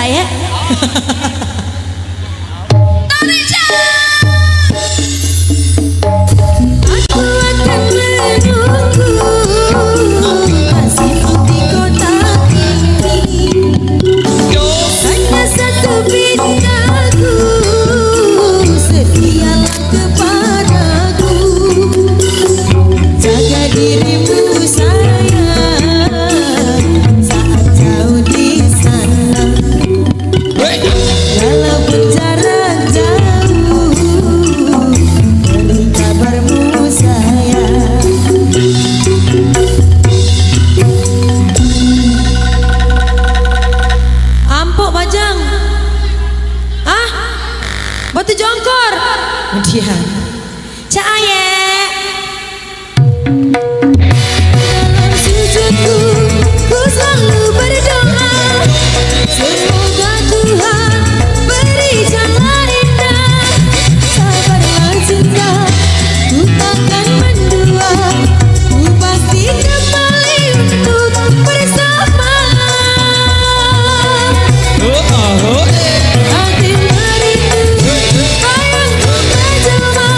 saya. Aku akan menunggu masih di kota ini. Hanya satu bintangku, setialah kepadaku. Jaga dirimu sayang saat jauh di sana. Walaupun jarak jauh, beri kabarmu sayang. Ampok Bajang. Ah, batu jongkor. Kemudian Cahaya dalam sujudku, ku selalu berdoa, semoga Tuhan beri jalan indah. Sabarlah cinta, ku takkan mendua, ku pasti kembali untuk bersama. Hati merindu, bayangku menjelma,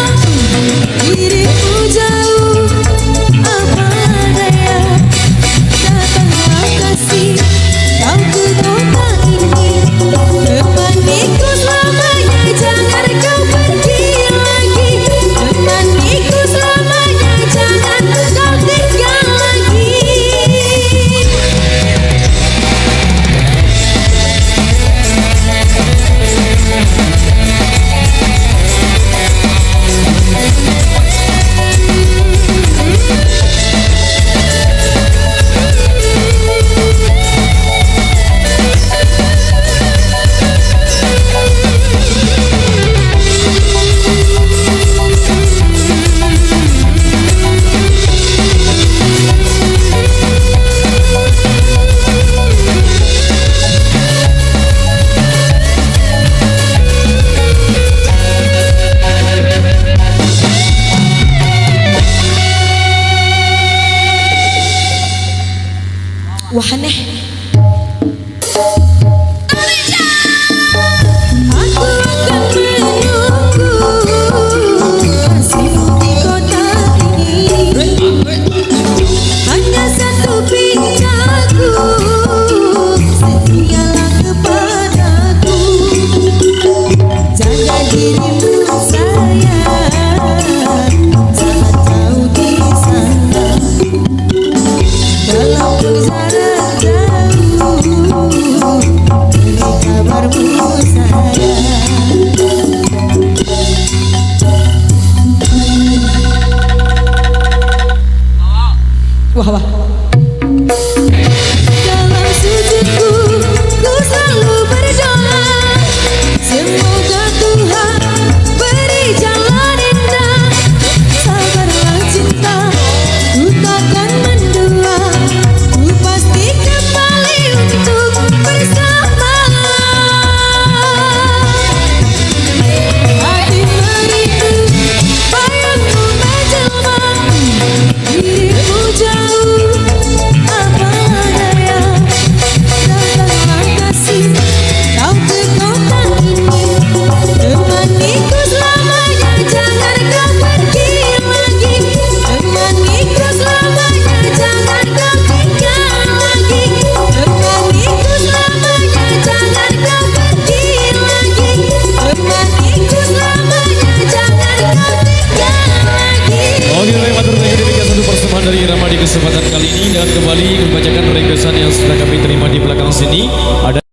dirimu jauh, apa daya. Datanglah kasih, kau ke kota ini, temaniku selamanya, jangan kau pergi lagi. Temaniku selamanya, jangan kau tinggal lagi. Wah aneh. Aku akan menunggu masih di kota ini. Hanya satu bintangku, setialah kepadaku. Jaga dirimu sayang saat jauh di sana. Walaupun jarak jauh, beri kabarmu sayang. Wah wah. Dalam sujudku, ku selalu berdoa, semoga Tuhan beri jalan indah. Sabarlah cinta, ku takkan mendua, ku pasti kembali untuk bersama. Hati merindu, bayangmu menjelma, dirimu jauh, apa daya. Datanglah kasih, kau ke kota ini, temaniku selamanya, jangan kau pergi lagi. Temaniku selamanya, jangan kau tinggal lagi. Temaniku selamanya, jangan kau pergi lagi. Temaniku selamanya, jangan kau tinggal lagi. Oke, baik, matur nuwun, demikian satu persembahan dari Irama di kesempatan kali ini, dan kembali membacakan requestan yang sudah kami terima di belakang sini. Ada